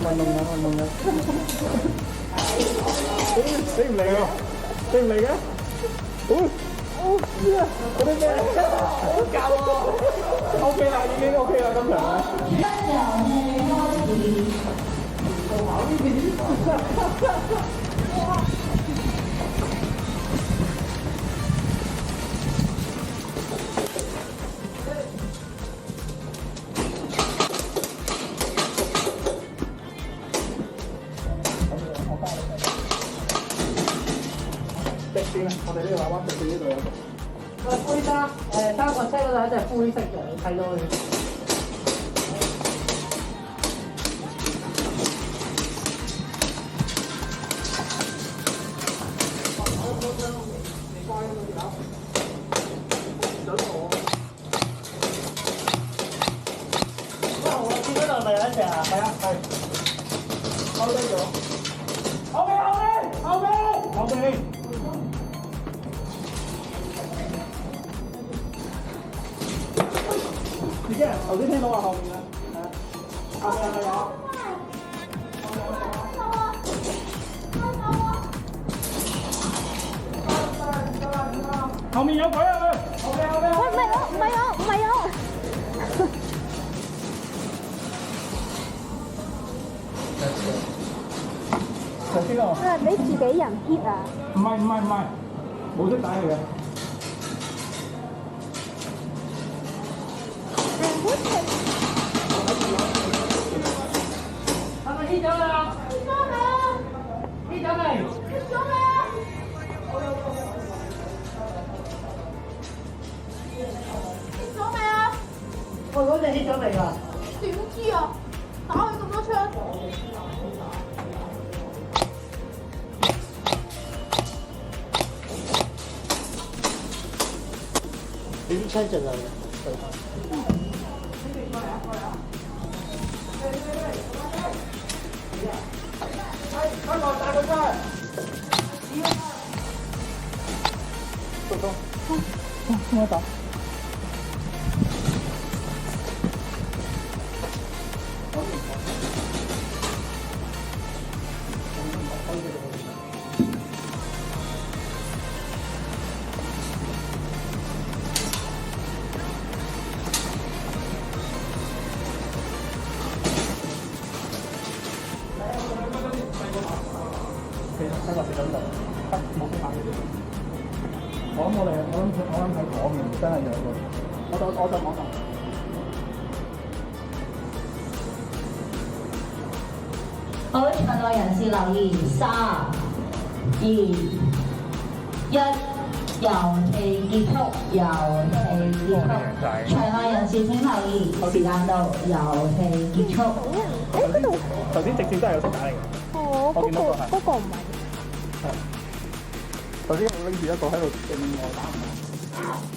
運動緊，運動緊。你唔嚟喎？你唔嚟嘅？嗰啲咩？好教喎！OK 啦，已經 OK 啦，今場。直線啊！我哋呢個喇叭直線呢度有個。灰衫三個車嗰度一隻灰色嘅，你睇到佢。我見嗰度咪有一隻啊？係啊，係。收低咗。後邊。已經頭先聽到話後面啦，係啊，後面係有。後面有鬼啊！後邊。喂，唔係我。頭先啊。係俾自己人 hit 啊？唔係，冇識打佢嘅。係咪 hit 咗啦？hit 咗未？喂，嗰隻 hit 咗未㗎？點知啊？打佢咁多槍。你啲槍盡量對方。開幕打佢出去。到。幫我打。其實規劃係咁度，得冇飛行嘅。我諗喺嗰面真係有一個，我就講就。好，場內人士留意，3、2、1，遊戲結束，場內人士請留意，時間到，遊戲結束。頭先直線真係有識打嚟嘅。哦，嗰個唔係。係。頭先我拎住一個喺度，另外打唔到。